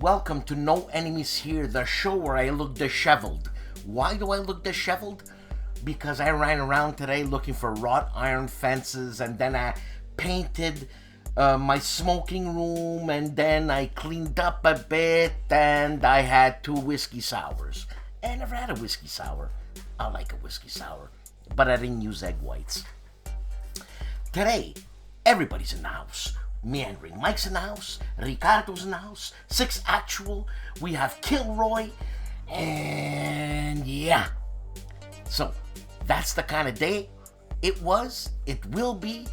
welcome to No Enemies Here, the show where I look disheveled. Why do I look disheveled? Because I ran around today looking for wrought iron fences, and then I painted my smoking room, and then I cleaned up a bit, and I had 2 whiskey sours. I never had a whiskey sour. I like a whiskey sour, but I didn't use egg whites. Today, everybody's in the house. Meandering Mike's in the house, Ricardo's in the house, 6 Actual, we have KilRoy, and yeah. So, that's the kind of day it was, it will be,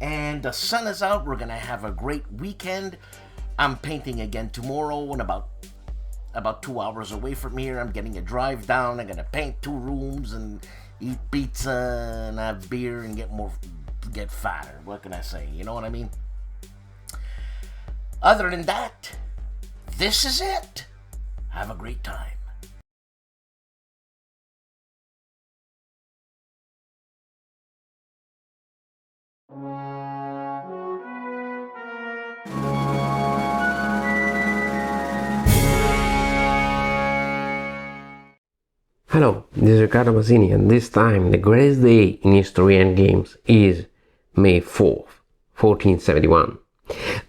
and the sun is out. We're gonna have a great weekend. I'm painting again tomorrow, and about 2 hours away from here, I'm getting a drive down. I'm gonna paint 2 rooms and eat pizza and have beer and get fatter. What can I say? You know what I mean? Other than that, this is it. Have a great time. Hello, this is Riccardo Masini, and this time the greatest day in history and games is May 4th, 1471.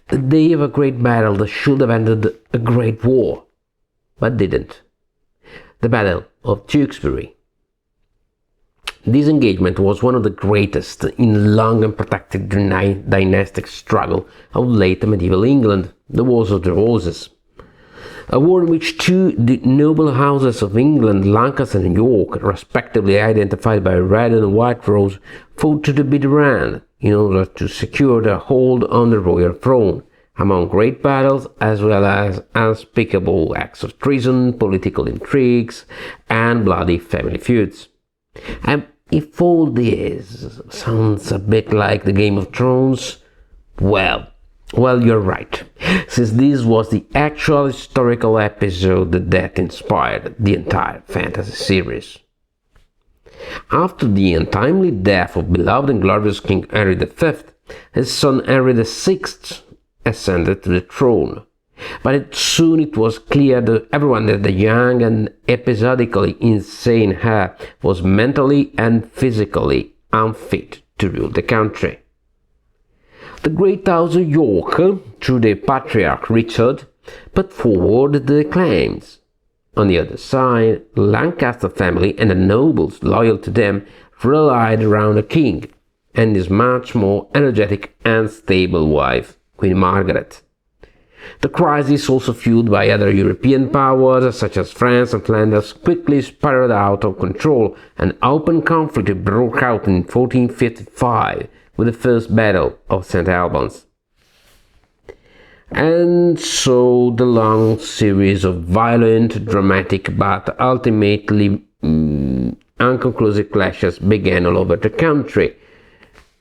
The day of a great battle that should have ended a great war, but didn't. The Battle of Tewkesbury. This engagement was one of the greatest in long and protracted dynastic struggle of late medieval England, the Wars of the Roses. A war in which 2 noble houses of England, Lancaster and York, respectively identified by red and white rose, fought to the bitter end in order to secure their hold on the royal throne, among great battles as well as unspeakable acts of treason, political intrigues, and bloody family feuds. And if all this sounds a bit like the Game of Thrones, well, you're right, since this was the actual historical episode that inspired the entire fantasy series. After the untimely death of beloved and glorious King Henry V, his son Henry VI ascended to the throne. But soon it was clear to everyone that the young and episodically insane heir was mentally and physically unfit to rule the country. The great house of York, through the patriarch Richard, put forward the claims. On the other side, the Lancaster family and the nobles loyal to them rallied around the king and his much more energetic and stable wife, Queen Margaret. The crisis, also fueled by other European powers such as France and Flanders, quickly spiraled out of control, and open conflict broke out in 1455 with the First Battle of St. Albans. And so the long series of violent, dramatic, but ultimately unconclusive clashes began all over the country,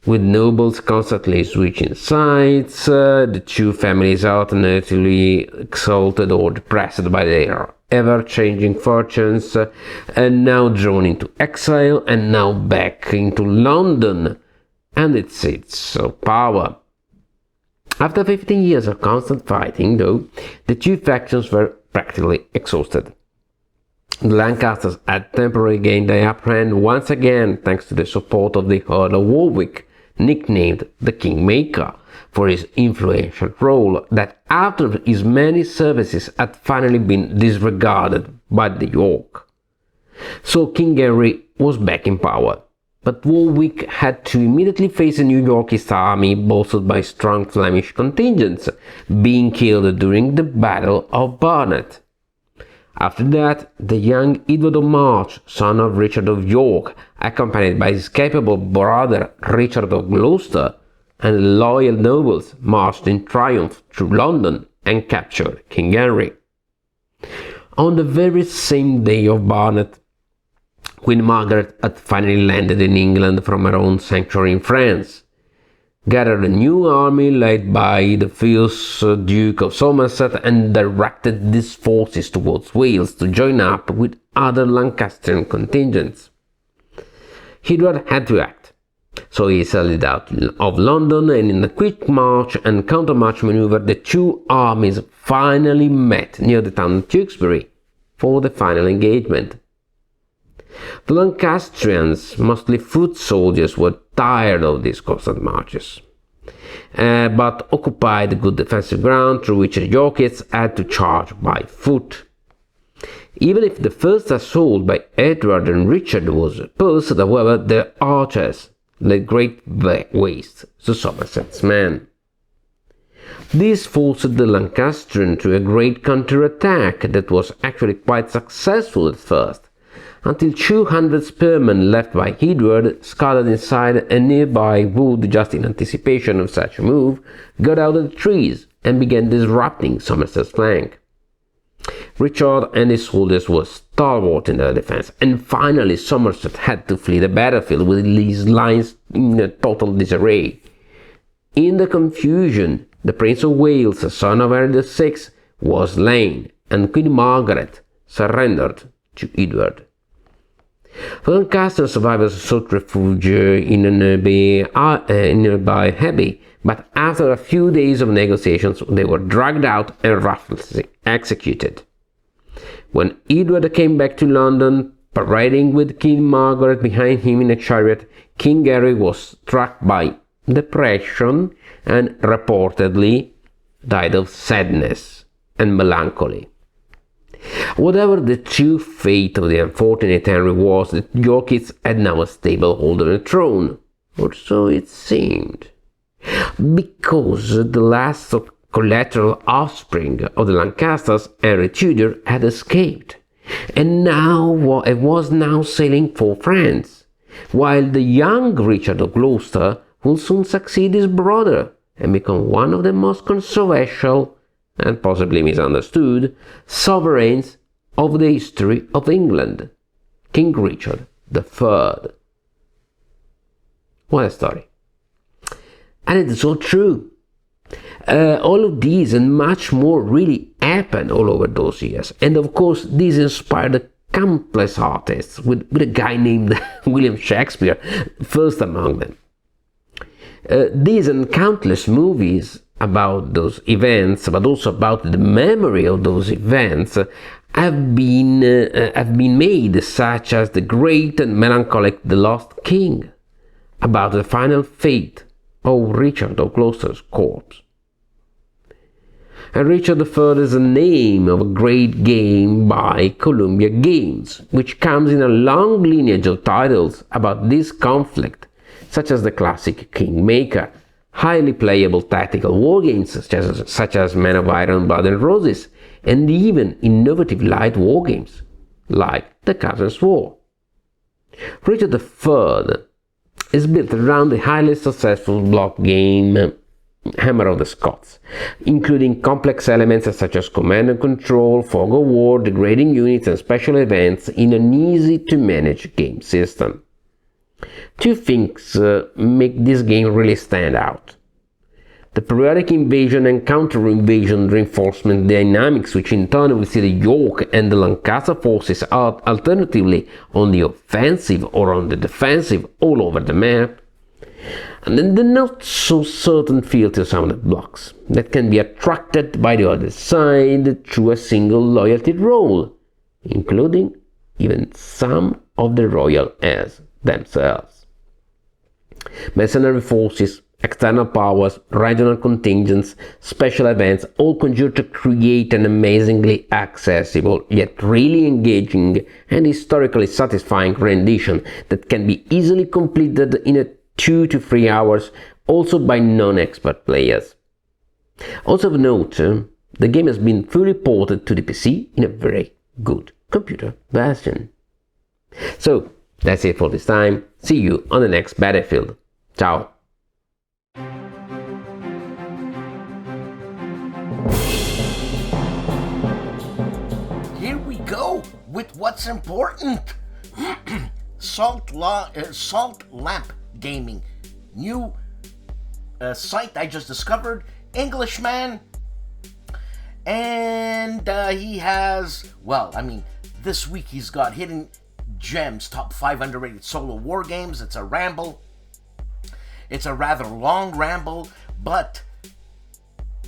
with nobles constantly switching sides, the 2 families alternately exalted or depressed by their ever-changing fortunes, and now drawn into exile, and now back into London and its seats of power. After 15 years of constant fighting, though, the 2 factions were practically exhausted. The Lancasters had temporarily gained the upper hand once again thanks to the support of the Earl of Warwick, nicknamed the Kingmaker, for his influential role that after his many services had finally been disregarded by the York. So King Henry was back in power. But Warwick had to immediately face a New Yorkist army bolstered by strong Flemish contingents, being killed during the Battle of Barnet. After that, the young Edward of March, son of Richard of York, accompanied by his capable brother Richard of Gloucester, and loyal nobles, marched in triumph through London and captured King Henry. On the very same day of Barnet, Queen Margaret had finally landed in England from her own sanctuary in France, gathered a new army led by the fierce Duke of Somerset, and directed these forces towards Wales to join up with other Lancastrian contingents. Edward had to act, So he sailed out of London, and in a quick march and countermarch maneuver, the two armies finally met near the town of Tewkesbury for the final engagement. The Lancastrians, mostly foot soldiers, were tired of these constant marches, but occupied good defensive ground through which the Yorkists had to charge by foot. Even if the first assault by Edward and Richard was repulsed, however, the archers laid great waste to Somerset's men. This forced the Lancastrians to a great counter-attack that was actually quite successful at first, until 200 spearmen left by Edward, scattered inside a nearby wood just in anticipation of such a move, got out of the trees and began disrupting Somerset's flank. Richard and his soldiers were stalwart in their defense, and finally Somerset had to flee the battlefield with his lines in a total disarray. In the confusion, the Prince of Wales, son of Henry VI, was slain, and Queen Margaret surrendered to Edward. The Lancastrian survivors sought refuge in a nearby abbey, but after a few days of negotiations they were dragged out and ruthlessly executed. When Edward came back to London, parading with Queen Margaret behind him in a chariot, King Henry was struck by depression and reportedly died of sadness and melancholy. Whatever the true fate of the unfortunate Henry was, the Yorkists had now a stable hold on the throne, or so it seemed, because the last collateral offspring of the Lancasters, Henry Tudor, had escaped, and was now sailing for France, while the young Richard of Gloucester would soon succeed his brother and become one of the most controversial and possibly misunderstood sovereigns of the history of England, King Richard III. What a story. And it's so true. All of these and much more really happened all over those years. And of course, this inspired countless artists, with a guy named William Shakespeare first among them. These and countless movies about those events, but also about the memory of those events, have been made, such as The Great and Melancholic The Lost King, about the final fate of Richard of Gloucester's corpse. And Richard III is the name of a great game by Columbia Games, which comes in a long lineage of titles about this conflict, such as the classic Kingmaker, highly playable tactical wargames such as Men of Iron, Blood and Roses, and even innovative light wargames like The Cousin's War. Richard III is built around the highly successful block game Hammer of the Scots, including complex elements such as command and control, fog of war, degrading units and special events in an easy-to-manage game system. Two things make this game really stand out. The periodic invasion and counter-invasion reinforcement dynamics, which in turn we see the York and the Lancaster forces are alternatively on the offensive or on the defensive all over the map. And then the not so certain feel to some of the blocks that can be attracted by the other side through a single loyalty role, including even some of the royal heirs themselves. Mercenary forces, external powers, regional contingents, special events all conjure to create an amazingly accessible yet really engaging and historically satisfying rendition that can be easily completed in 2 to 3 hours, also by non-expert players. Also of note, the game has been fully ported to the PC in a very good computer version. So, that's it for this time. See you on the next battlefield. Ciao! Here we go with what's important. Salt Lamp Gaming. New site I just discovered. Englishman. And he has, well, I mean, this week he's got Hidden Gems, top 5 underrated solo war games. It's a ramble. It's a rather long ramble, but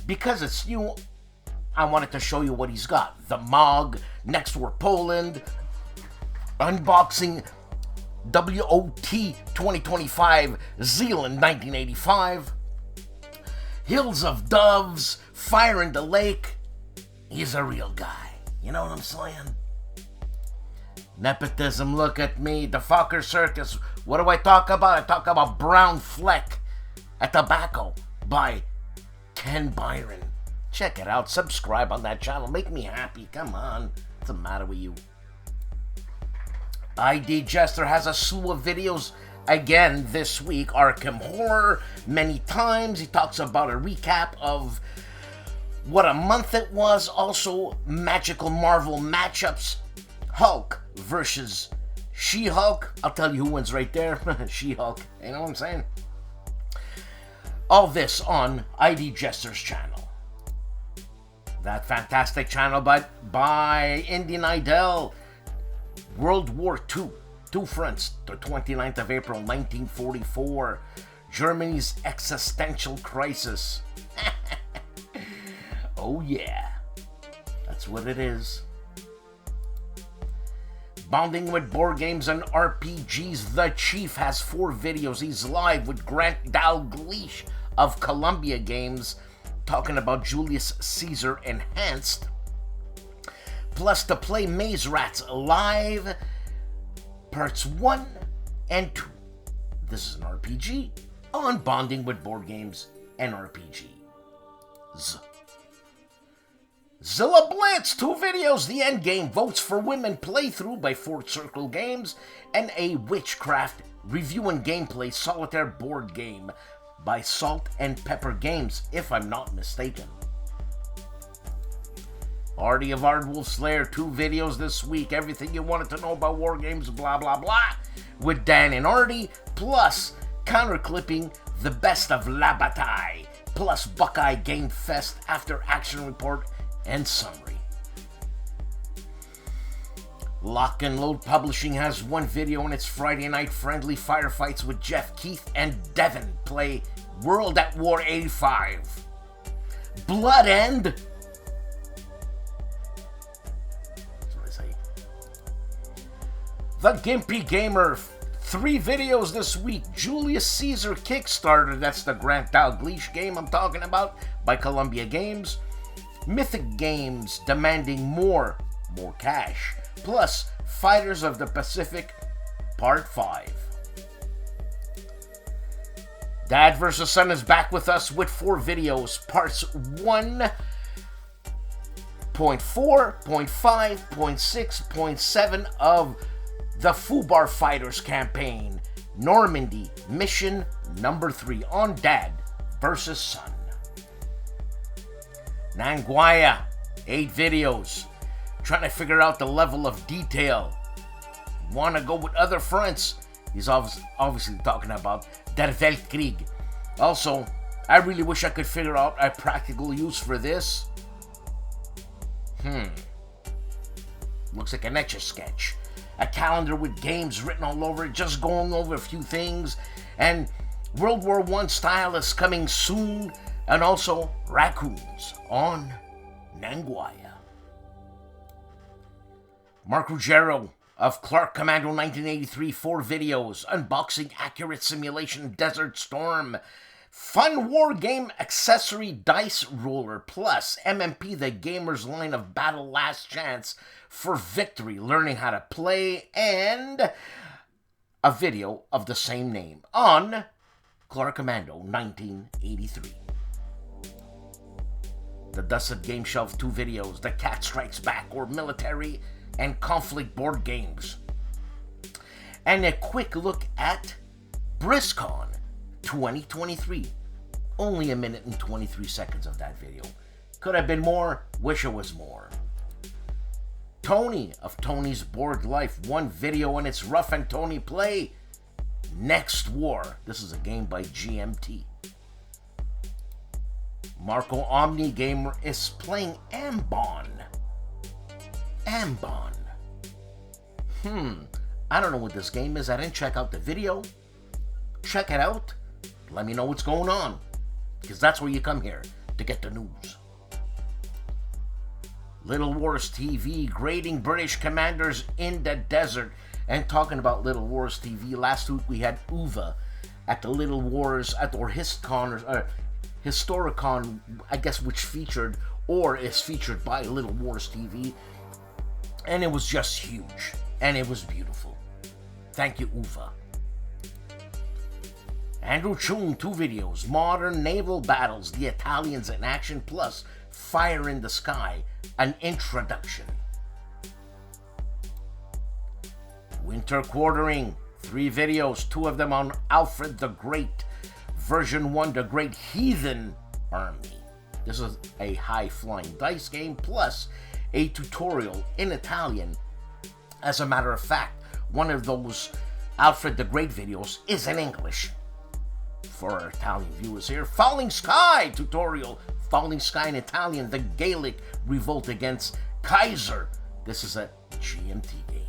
because it's new, I wanted to show you what he's got. The MOG, Next War Poland, unboxing WOT 2025, Zealand 1985, Hills of Doves, Fire in the Lake. He's a real guy. You know what I'm saying? Nepotism, look at me. The Fokker Circus. What do I talk about? I talk about Brown Fleck, a tobacco by Ken Byron. Check it out. Subscribe on that channel. Make me happy. Come on. What's the matter with you? ID Jester has a slew of videos again this week. Arkham Horror many times. He talks about a recap of what a month it was. Also, Magical Marvel matchups. Hulk versus She-Hulk. I'll tell you who wins right there. She-Hulk. You know what I'm saying? All this on ID Jester's channel. That fantastic channel by Indian Idol. World War II. Two fronts. The 29th of April, 1944. Germany's existential crisis. Oh yeah. That's what it is. Bonding with board games and RPGs, The Chief has 4 videos. He's live with Grant Dalgleish of Columbia Games, talking about Julius Caesar Enhanced. Plus to play Maze Rats live, parts 1 and 2. This is an RPG on bonding with board games and RPGs. Zilla Blitz, 2 videos, The Endgame Votes for Women playthrough by Fourth Circle Games, and a Witchcraft review and gameplay solitaire board game by Salt and Pepper Games, if I'm not mistaken. Artie of ARDWULF'S LAIR, 2 videos this week, everything you wanted to know about war games, blah blah blah, with Dan and Artie, plus counter-clipping the best of La Bataille, plus Buckeye Game Fest after action report and summary. Lock and Load Publishing has 1 video and it's Friday night friendly firefights with Jeff Keith and Devin play World at War 85. Blood End. That's what I say. The Gimpy Gamer, 3 videos this week. Julius Caesar Kickstarter, that's the Grant Dalgleish game I'm talking about, by Columbia Games. Mythic Games demanding more cash. Plus, Fighters of the Pacific, Part 5. Dad vs. Son is back with us with 4 videos. Parts 1.4, 0.5, 0.6, 0.7 of the Fubar Fighters campaign. Normandy, mission number 3 on Dad vs. Son. Nanguaya, 8 videos. Trying to figure out the level of detail. Want to go with other fronts? He's obviously talking about Der Weltkrieg. Also, I really wish I could figure out a practical use for this. Looks like an Etch-a-Sketch. A calendar with games written all over it, just going over a few things. And World War I style is coming soon. And also, raccoons on Nanguaya. Mark Ruggiero of Clark Commando 1983, 4 videos. Unboxing Accurate Simulation Desert Storm. Fun war game accessory dice roller. Plus, MMP the Gamer's Line of Battle Last Chance for Victory. Learning how to play. And a video of the same name on Clark Commando 1983. The Dusted Game Shelf, 2 videos. The Cat Strikes Back, or military and conflict board games. And a quick look at BrizzCon 2023. Only 1 minute and 23 seconds of that video. Could have been more, wish it was more. Tony of Tony's Board Life, 1 video and it's Rough and Tony play Next War. This is a game by GMT. Marco Omni Gamer is playing Ambon. Ambon. I don't know what this game is. I didn't check out the video. Check it out. Let me know what's going on, because that's where you come here to get the news. Little Wars TV grading British commanders in the desert. And talking about Little Wars TV, last week we had Uva at the Little Wars at or Historicon, I guess, which featured or is featured by Little Wars TV, and it was just huge and it was beautiful. Thank you, Uva. Andrew Chun, 2 videos: modern naval battles, the Italians in action, plus Fire in the Sky, an introduction. Winter Quartering, 3 videos, 2 of them on Alfred the Great, version 1, the Great Heathen Army. This is a high-flying dice game, plus a tutorial in Italian. As a matter of fact, one of those Alfred the Great videos is in English. For our Italian viewers here, Falling Sky tutorial, Falling Sky in Italian, the Gaelic revolt against Kaiser. This is a GMT game.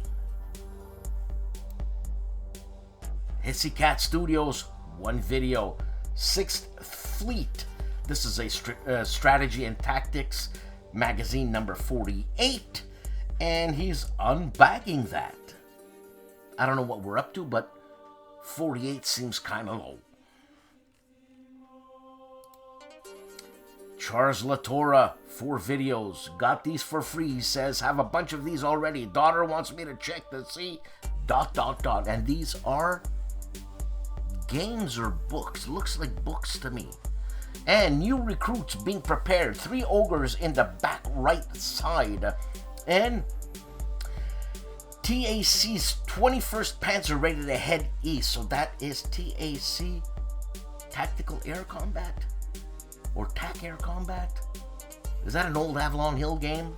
Hissy Cat Studios, 1 video, 6th Fleet. This is a strategy and tactics magazine number 48, and he's unbagging that. I don't know what we're up to, but 48 seems kind of low. Charles Latora, 4 videos. Got these for free. He says, have a bunch of these already. Daughter wants me to check to see ... And these are games or books. Looks like books to me. And new recruits being prepared. 3 ogres in the back right side. And TAC's 21st Panzer ready to head east. So that is TAC, Tactical Air Combat? Or TAC Air Combat? Is that an old Avalon Hill game?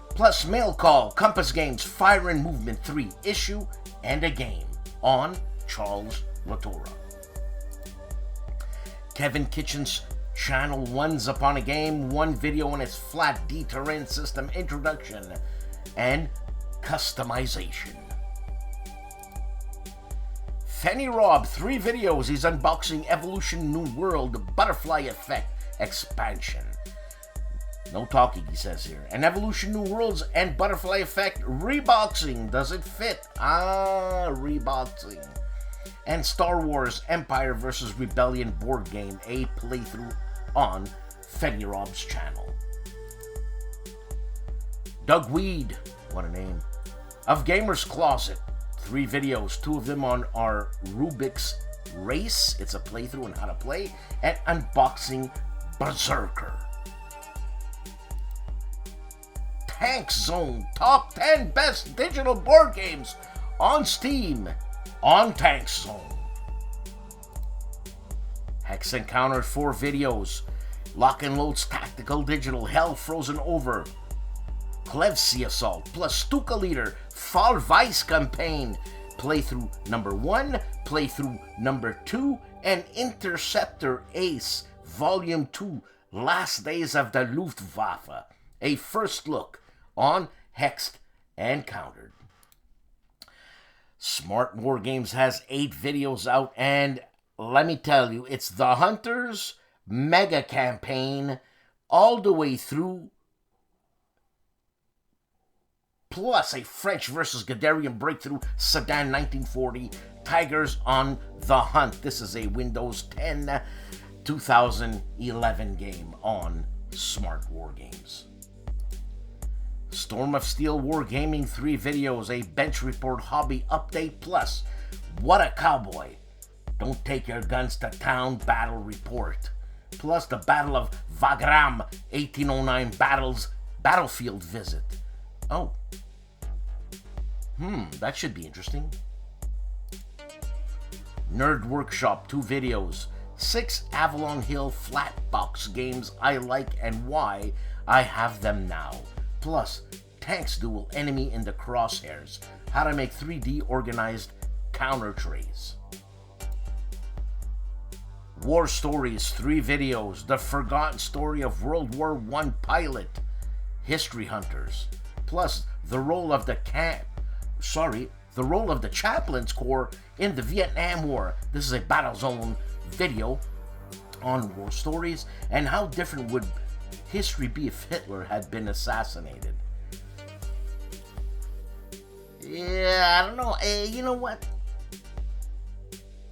Plus Mail Call, Compass Games, Fire and Movement 3 issue and a game on Charles Latora. Kevin Kitchen's channel, Once Upon a Game, 1 video on its flat D terrain system introduction and customization. Fenny Rob, 3 videos. He's unboxing Evolution New World Butterfly Effect expansion. No talking, he says here. And Evolution New Worlds and Butterfly Effect reboxing. Does it fit? Reboxing. And Star Wars Empire vs. Rebellion board game, a playthrough on Fenny Rob's channel. Doug Weed, what a name, of Gamer's Closet, 3 videos, 2 of them on our Rubik's Race. It's a playthrough on how to play, and unboxing Berserker. Tank Zone, top 10 best digital board games on Steam on Tank Zone. Hex Encounter, 4 videos. Lock and Load's Tactical Digital, Hell Frozen Over, Klevsi Assault, plus Stuka Leader, Fall Vice Campaign, playthrough number 1, playthrough number 2, and Interceptor Ace, Volume 2, Last Days of the Luftwaffe, a first look on Hexed and Countered. Smart War Games has 8 videos out, and let me tell you, it's the Hunters Mega Campaign all the way through, plus a French versus Guderian Breakthrough Sedan 1940, Tigers on the Hunt. This is a Windows 10 2011 game on Smart War Games. Storm of Steel Wargaming, 3 videos, a bench report hobby update, plus What a Cowboy, Don't Take Your Guns to Town battle report, plus the Battle of Wagram 1809 battlefield visit. Oh. That should be interesting. Nerd Workshop, 2 videos, 6 Avalon Hill flat box games I like and why I have them now. Plus, Tanks Duel, Enemy in the Crosshairs, how to make 3D organized counter trays. War Stories, 3 videos, The Forgotten Story of World War I Pilot, History Hunters, plus the role of the Chaplain's Corps in the Vietnam War. This is a Battlezone video on war stories and how different would history be if Hitler had been assassinated. Yeah, I don't know. You know what?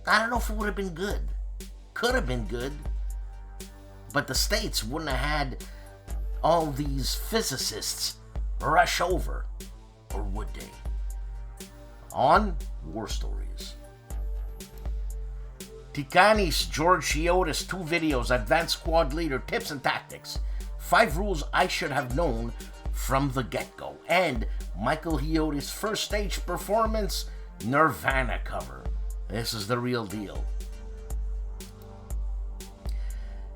I don't know if it would have been good. Could have been good. But the States wouldn't have had all these physicists rush over. Or would they? On War Stories. Tikanis George Chioda's 2 videos, Advanced Squad Leader, Tips and Tactics, 5 Rules I Should Have Known from the Get-Go, and Michael Chioda's first stage performance, Nirvana cover. This is the real deal.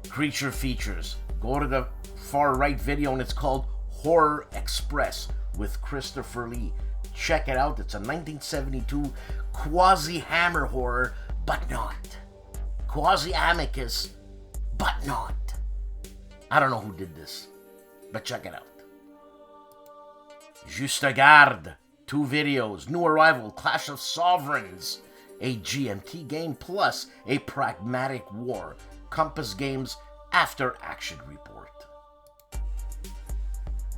Creature Features. Go to the far right video and it's called Horror Express with Christopher Lee. Check it out. It's a 1972 quasi-hammer horror, but not. Quasi-amicus, but not. I don't know who did this, but check it out. Juste Garde. 2 videos. New Arrival, Clash of Sovereigns. A GMT game plus a pragmatic war. Compass Games After Action Report.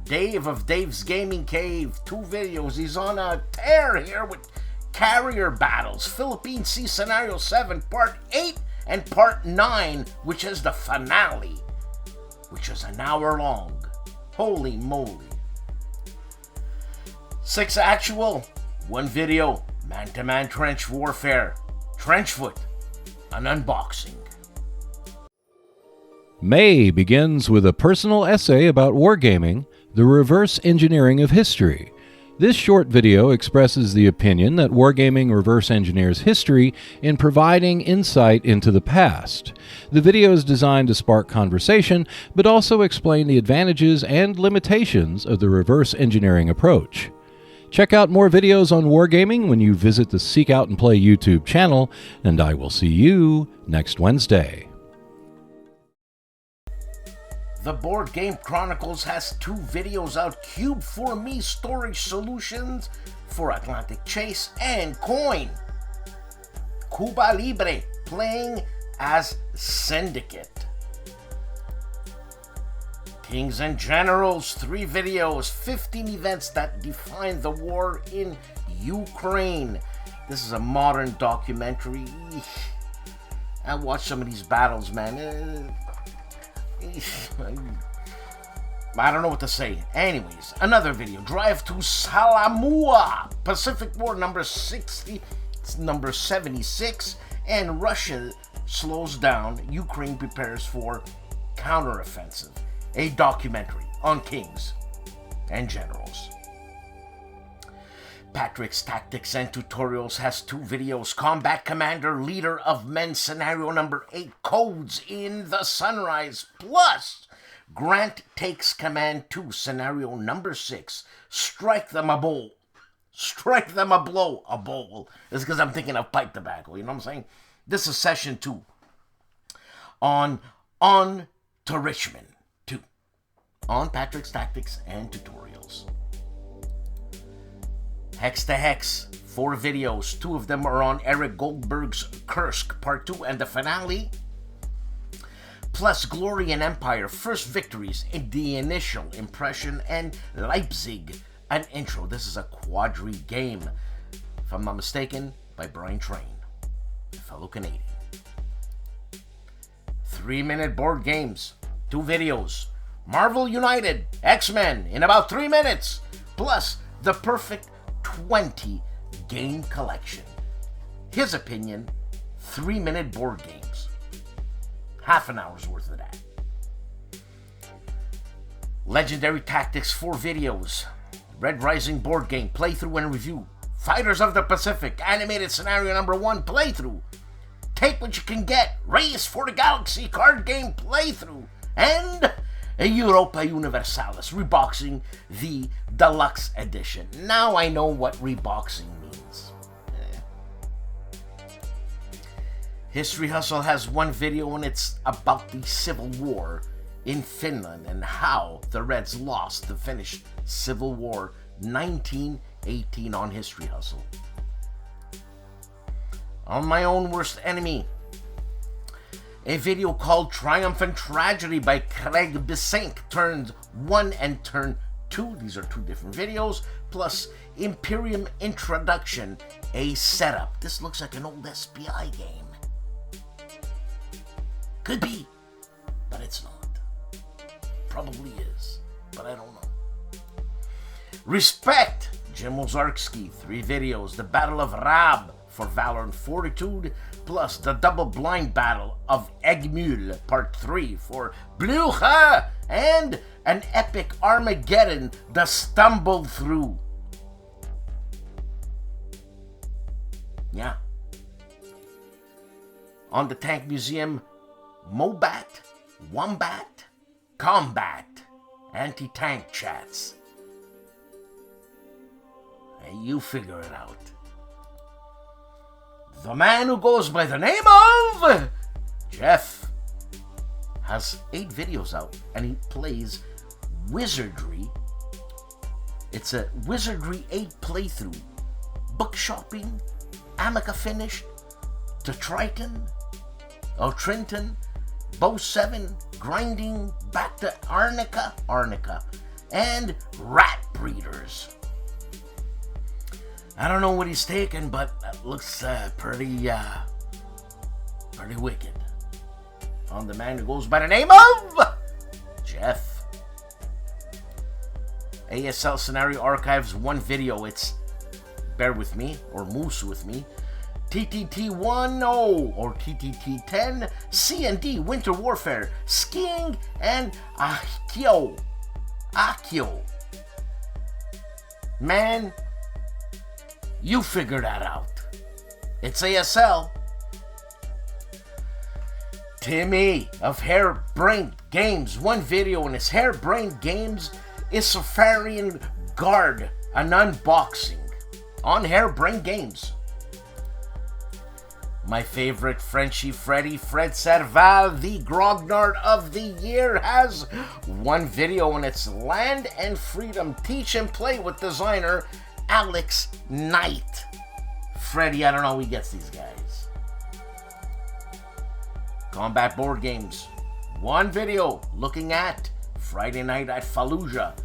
Dave of Dave's Gaming Cave, 2 videos. He's on a tear here with Carrier Battles, Philippine Sea Scenario 7, Part 8 and Part 9, which is the finale, which is an hour long. Holy moly. 6 Actual, 1 video, Man-to-Man Trench Warfare, Trenchfoot, an unboxing. May begins with a personal essay about wargaming, the reverse engineering of history. This short video expresses the opinion that wargaming reverse engineers history in providing insight into the past. The video is designed to spark conversation, but also explain the advantages and limitations of the reverse engineering approach. Check out more videos on wargaming when you visit the Seek Out and Play YouTube channel, and I will see you next Wednesday. The Board Game Chronicles has 2 videos out, Cube for Me storage solutions for Atlantic Chase and Coin. Cuba Libre, playing as Syndicate. Kings and Generals, 3 videos, 15 events that define the war in Ukraine. This is a modern documentary. I watched some of these battles, man. I don't know what to say. Anyways, another video. Drive to Salamua. Pacific War number 76. And Russia slows down. Ukraine prepares for counteroffensive. A documentary on Kings and Generals. Patrick's Tactics and Tutorials has 2 videos. Combat Commander, Leader of Men, Scenario number 8, Codes in the Sunrise. Plus, Grant Takes Command 2, Scenario number 6, Strike Them a Bowl. Strike Them a Blow. A bowl. It's because I'm thinking of pipe tobacco, you know what I'm saying? This is session 2. On to Richmond 2. On Patrick's Tactics and Tutorials. Hex to Hex, 4 videos. 2 of them are on Eric Goldberg's Kursk Part 2 and the finale. Plus Glory and Empire, First Victories in the Initial Impression, and Leipzig, an intro. This is a quadri game, if I'm not mistaken, by Brian Train, a fellow Canadian. 3-minute board games, 2 videos. Marvel United, X-Men in about 3 minutes. Plus the perfect 20 game collection. His opinion, 3-minute board games. Half an hour's worth of that. Legendary Tactics, 4 videos. Red Rising board game, playthrough and review. Fighters of the Pacific, animated scenario number 1, playthrough. Take what you can get, Race for the Galaxy card game playthrough. And a Europa Universalis, reboxing the deluxe edition. Now I know what reboxing means. History Hustle has 1 video and it's about the Civil War in Finland and how the Reds lost the Finnish Civil War 1918 on History Hustle. On My Own Worst Enemy, A video called Triumph and Tragedy by Craig Bisink, turn 1 and turn 2. These are 2 different videos. Plus Imperium Introduction, a setup. This looks like an old SPI game. Could be, but it's not. Probably is, but I don't know. Respect, Jim Ozarski, 3 videos. The Battle of Rab for Valor and Fortitude, plus the Double Blind Battle of Egmul, Part 3 for Blucher, and an epic Armageddon, The Stumble Through. Yeah. On the Tank Museum, Mobat, Wombat, Combat, Anti-Tank Chats. Hey, you figure it out. The man who goes by the name of Jeff has 8 videos out, and he plays Wizardry. It's a Wizardry 8 playthrough. Book shopping, Amica finished, to Triton, Trenton, Bow 7, grinding, back to Arnica, and Rat Breeders. I don't know what he's taking, but that looks pretty wicked. On the man who goes by the name of Jeff. ASL Scenario Archives 1 video. It's Bear With Me, or Moose With Me. TTT-10 or TTT-10, C&D, Winter Warfare, Skiing, and Akio. Man, you figure that out. It's ASL. Timmy of Harebrained Games, 1 video in his Harebrained Games is Safarian Guard, an unboxing on Harebrained Games. My favorite Frenchie Freddy, Fred Serval, the Grognard of the Year, has 1 video on its Land and Freedom Teach and Play with designer Alex Knight. Freddy, I don't know how he gets these guys. Combat Board Games, 1 video looking at Friday Night at Fallujah.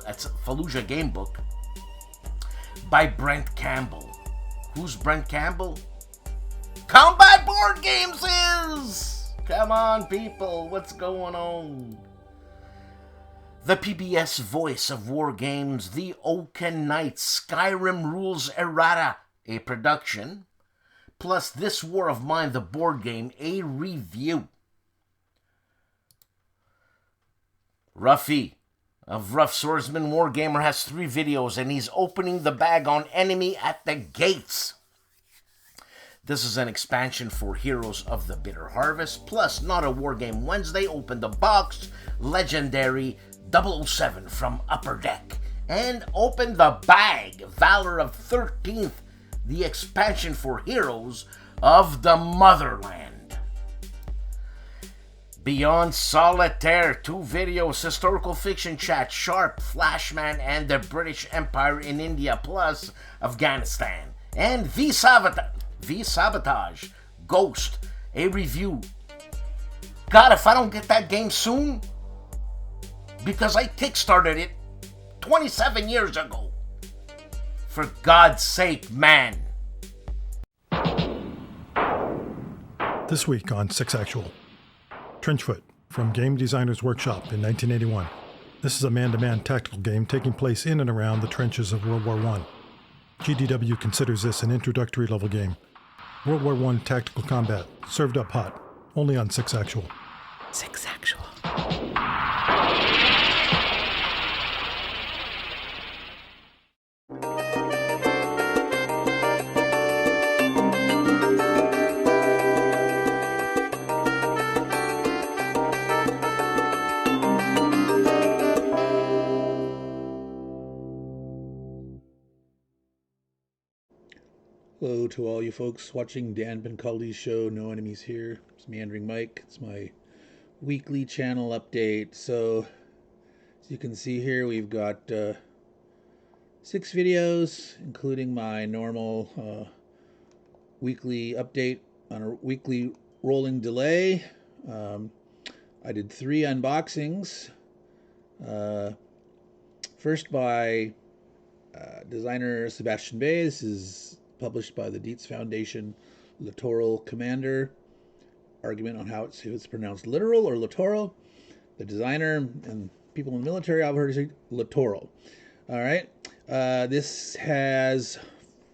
That's Fallujah Game Book by Brent Campbell. Who's Brent Campbell? Combat Board Games is! Come on, people, what's going on? The PBS voice of war games, the Oaken Night, Skyrim Rules Errata, a production, plus This War of Mine, the board game, a review. Ruffy of Rough Swordsman Wargamer has 3 videos, and he's opening the bag on Enemy at the Gates. This is an expansion for Heroes of the Bitter Harvest, plus Not a Wargame Wednesday, Open the Box, Legendary 007 from Upper Deck, and Open the Bag, Valor of 13th, the expansion for Heroes of the Motherland. Beyond Solitaire, 2 videos, historical fiction chat, Sharp, Flashman, and the British Empire in India, plus Afghanistan, and V-Sabotage, Ghost, a review. God, if I don't get that game soon, because I kickstarted it 27 years ago. For God's sake, man. This week on 6 Actual. Trenchfoot from Game Designers Workshop in 1981. This is a man-to-man tactical game taking place in and around the trenches of World War I. GDW considers this an introductory level game. World War I tactical combat, served up hot, only on 6 Actual. 6 Actual. Hello to all you folks watching Dan Benculli's show, No Enemies Here. It's Meandering Mike. It's my weekly channel update. So, as you can see here, we've got 6 videos, including my normal weekly update on a weekly rolling delay. I did 3 unboxings. First by designer Sebastian Bay. This is published by the Dietz Foundation. Littoral Commander. Argument on how it's pronounced literal or littoral. The designer and people in the military, I've heard say littoral. All right. This has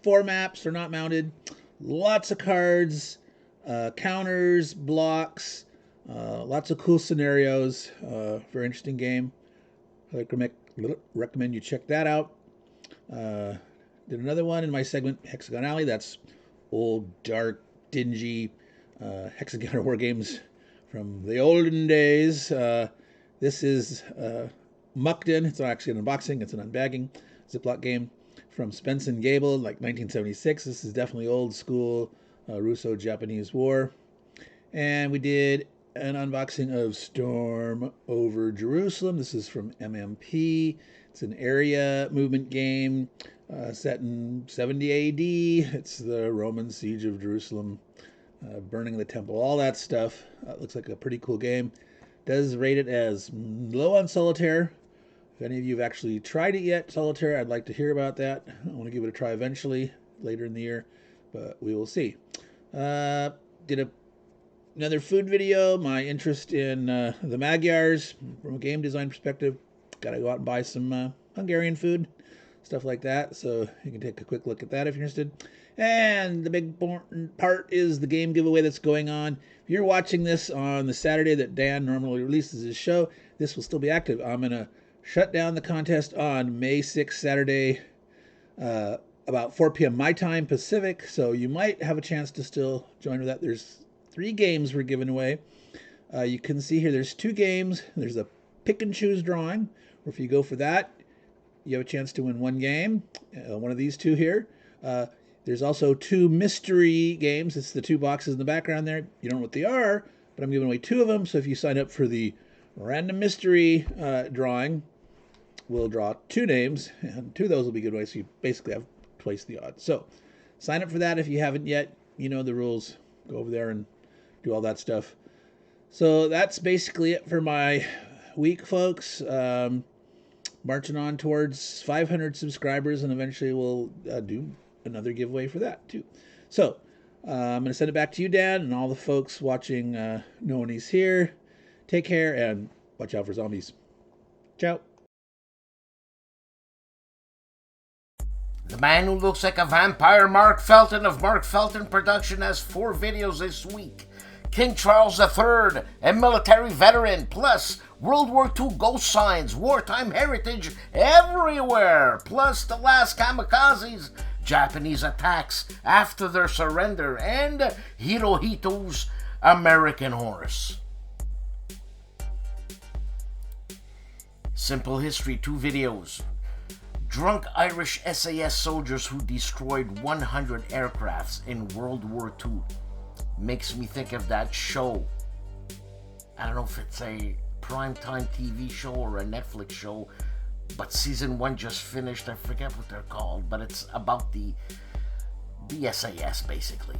4 maps. They're not mounted. Lots of cards, counters, blocks, lots of cool scenarios. Very interesting game. I recommend you check that out. Did another one in my segment, Hexagon Alley. That's old, dark, dingy hexagon war games from the olden days. This is mucked in. It's not actually an unboxing. It's an unbagging Ziploc game from Spence and Gable, like 1976. This is definitely old school Russo-Japanese war. And we did an unboxing of Storm Over Jerusalem. This is from MMP. It's an area movement game set in 70 AD. It's the Roman siege of Jerusalem, burning the temple, all that stuff. Looks like a pretty cool game. Does rate it as low on Solitaire. If any of you have actually tried it yet, Solitaire, I'd like to hear about that. I want to give it a try eventually, later in the year, but we will see. Did another food video, my interest in the Magyars from a game design perspective. Got to go out and buy some Hungarian food, stuff like that. So you can take a quick look at that if you're interested. And the big important part is the game giveaway that's going on. If you're watching this on the Saturday that Dan normally releases his show, this will still be active. I'm going to shut down the contest on May 6th, Saturday, about 4 p.m. my time, Pacific. So you might have a chance to still join with that. There's 3 games we're giving away. You can see here there's 2 games. There's a pick and choose drawing, or if you go for that, you have a chance to win 1 game, one of these 2 here. There's also 2 mystery games. It's the 2 boxes in the background there. You don't know what they are, but I'm giving away 2 of them. So if you sign up for the random mystery drawing, we'll draw 2 names, and 2 of those will be good ways. So you basically have twice the odds. So sign up for that if you haven't yet. You know the rules. Go over there and do all that stuff. So that's basically it for my week, folks. Marching on towards 500 subscribers, and eventually we'll do another giveaway for that too. So I'm going to send it back to you, Dan, and all the folks watching No One Is Here. Take care and watch out for zombies. Ciao. The man who looks like a vampire, Mark Felton of Mark Felton Production, has 4 videos this week. King Charles III, a military veteran, plus World War II ghost signs, wartime heritage everywhere, plus the last kamikazes, Japanese attacks after their surrender, and Hirohito's American horse. Simple History, 2 videos. Drunk Irish SAS soldiers who destroyed 100 aircrafts in World War II. Makes me think of that show. I don't know if it's a primetime TV show or a Netflix show, but season 1 just finished. I forget what they're called, but it's about the SAS basically.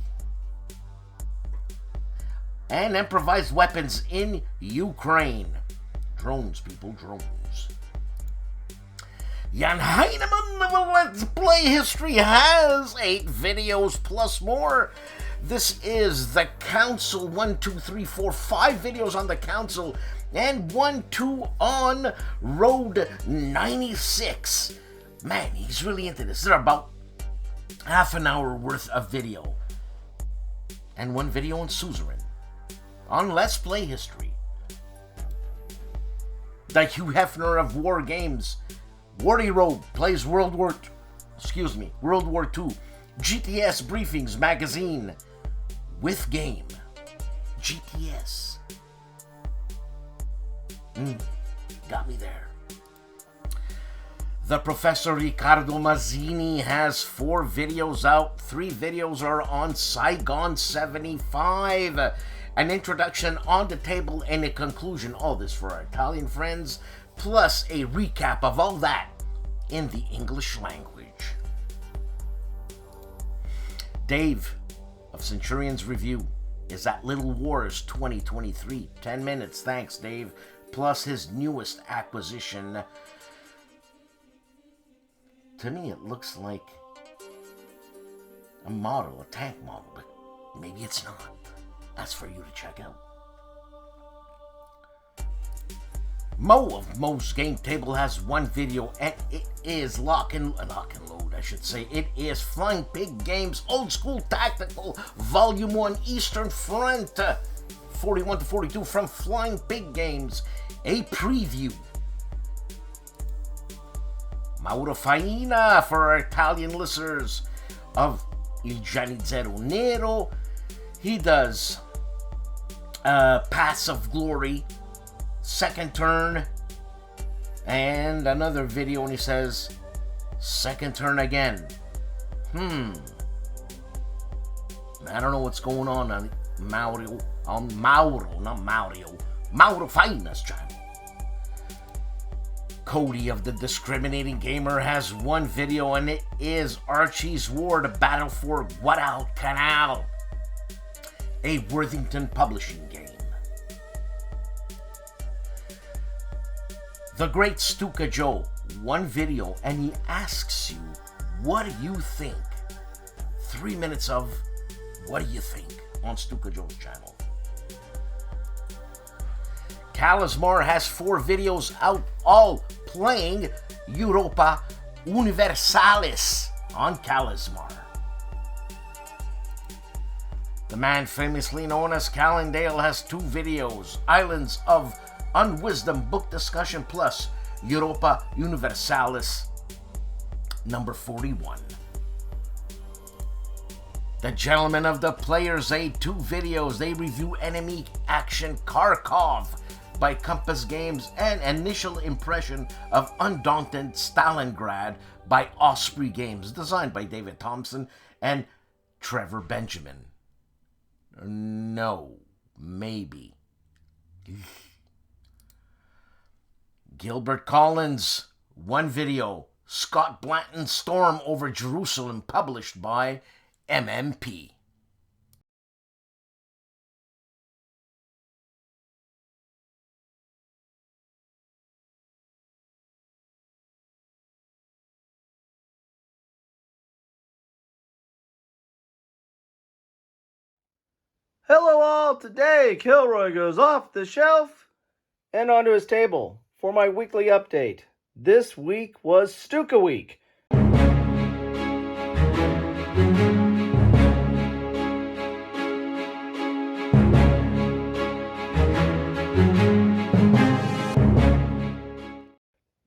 And improvised weapons in Ukraine. Drones, people, drones. Jan Heinemann of Let's Play History has 8 videos plus more. This is the Council, 1, 2, 3, 4, 5 videos on the Council, and 1, 2 on Road 96. Man, he's really into this. They're about half an hour worth of video. And 1 video on Suzerain. On Let's Play History. The Hugh Hefner of War Games. Warty Road plays World War II. GTS Briefings Magazine with game. GTS. Got me there. The Professor Riccardo Mazzini has 4 videos out. 3 videos are on Saigon 75. An introduction, on the table, and a conclusion. All this for our Italian friends. Plus a recap of all that in the English language. Dave of Centurion's Review is at Little Wars 2023. 10 minutes, thanks Dave. Plus his newest acquisition. To me it looks like a model, a tank model, but maybe it's not. That's for you to check out. Mo of Mo's Game Table has one video, and it is lock and load, I should say. It is Flying Pig Games Old School Tactical Volume 1 Eastern Front, 41 to 42 from Flying Pig Games, a preview. Mauro Faina for our Italian listeners of Il Giannizzero Nero. He does Paths of Glory, second turn, and another video, and he says second turn again. I don't know what's going on Mauro Faina's channel. Cody of the Discriminating Gamer has one video, and it is Archie's War, the Battle for Guadalcanal, a Worthington publishing game. The Great STUKAJOE, one video, and he asks you, what do you think? 3 minutes of what do you think on STUKAJOE's channel. Kalasmar has 4 videos out, all playing Europa Universalis on Kalasmar. The man famously known as Calandale has 2 videos, Islands of Unwisdom Book Discussion plus Europa Universalis number 41. The Gentlemen of the Player's Aid, 2 videos. They review Enemy Action Kharkov by Compass Games and Initial Impression of Undaunted Stalingrad by Osprey Games, designed by David Thompson and Trevor Benjamin. No, maybe. Gilbert Collins, one video, Scott Blanton's Storm over Jerusalem, published by MMP. Hello all, today Kilroy goes off the shelf and onto his table for my weekly update. This week was Stuka Week.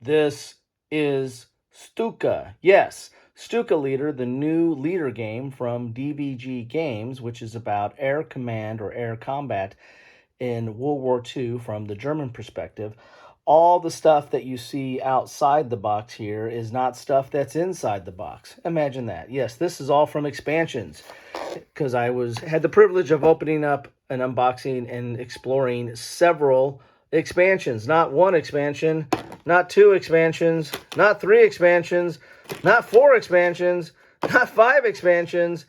This is Stuka. Yes, Stuka Leader, the new leader game from DBG Games, which is about air command or air combat in World War II from the German perspective. All the stuff that you see outside the box here is not stuff that's inside the box. Imagine that. Yes, this is all from expansions, because I had the privilege of opening up and unboxing and exploring several expansions. Not one expansion, not 2 expansions, not 3 expansions, not 4 expansions, not 5 expansions,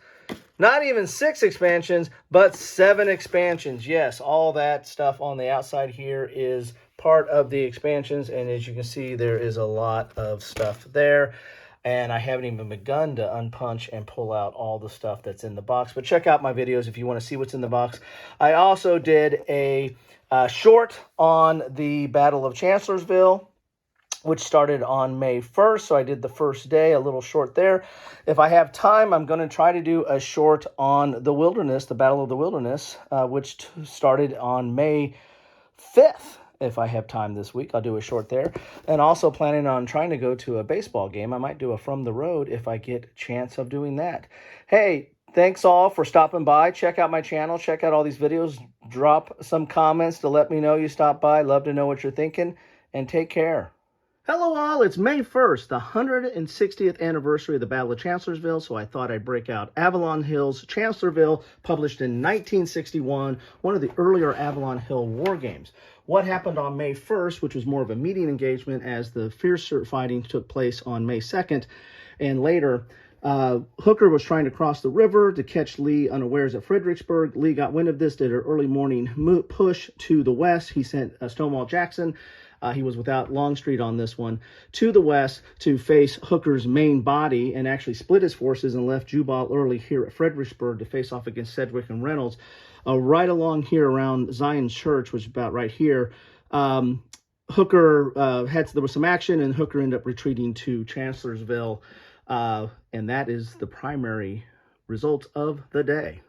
not even 6 expansions, but 7 expansions. Yes, all that stuff on the outside here is part of the expansions, and as you can see, there is a lot of stuff there, and I haven't even begun to unpunch and pull out all the stuff that's in the box, but check out my videos if you want to see what's in the box. I also did a short on the Battle of Chancellorsville, which started on May 1st, so I did the first day, a little short there. If I have time, I'm going to try to do a short on the Wilderness, the Battle of the Wilderness, which started on May 5th. If I have time this week, I'll do a short there. And also planning on trying to go to a baseball game. I might do a From the Road if I get a chance of doing that. Hey, thanks all for stopping by. Check out my channel. Check out all these videos. Drop some comments to let me know you stopped by. Love to know what you're thinking. And take care. Hello all, it's May 1st, the 160th anniversary of the Battle of Chancellorsville, so I thought I'd break out Avalon Hill's Chancellorsville, published in 1961, one of the earlier Avalon Hill war games. What happened on May 1st, which was more of a meeting engagement as the fiercer fighting took place on May 2nd, and later Hooker was trying to cross the river to catch Lee unawares at Fredericksburg. Lee got wind of this, did an early morning push to the west. He sent Stonewall Jackson. He was without Longstreet on this one, to the west to face Hooker's main body, and actually split his forces and left Jubal early here at Fredericksburg to face off against Sedgwick and Reynolds. Right along here around Zion Church, which is about right here, Hooker there was some action, and Hooker ended up retreating to Chancellorsville, and that is the primary result of the day.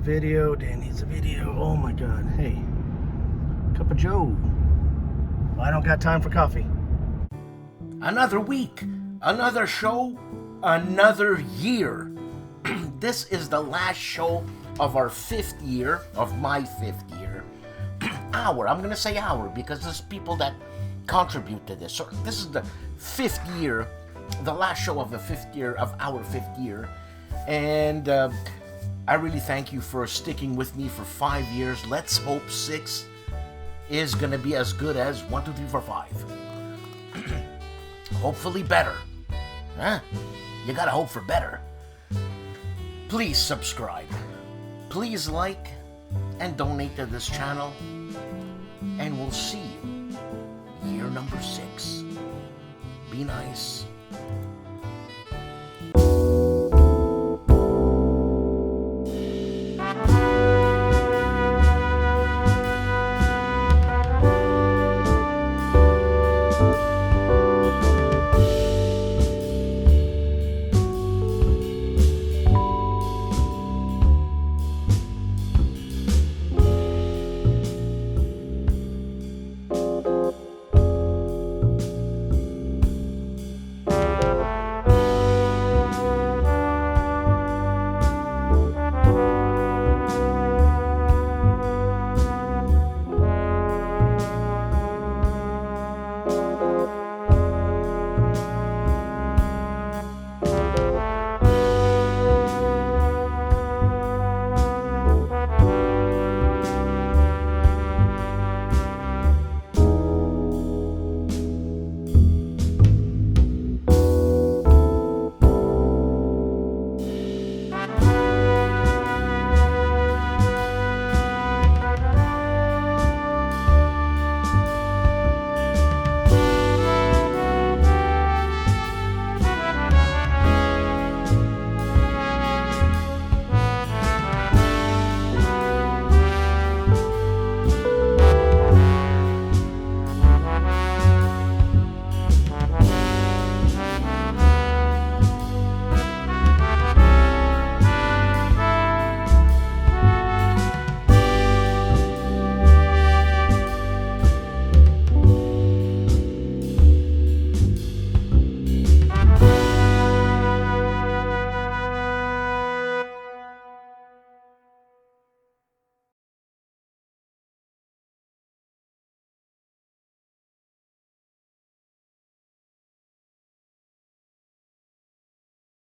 Dan needs a video. Oh my God. Hey, cup of Joe. I don't got time for coffee. Another week, another show, another year. This is the last show of our 5th year, of my 5th year. I'm going to say hour because there's people that contribute to this. So this is the 5th year, the last show of the 5th year, of our 5th year. And I really thank you for sticking with me for 5 years. Let's hope 6 is going to be as good as 1, 2, 3, 4, 5. Hopefully better. Huh? You gotta hope for better. Please subscribe. Please like and donate to this channel. And we'll see you year number 6. Be nice.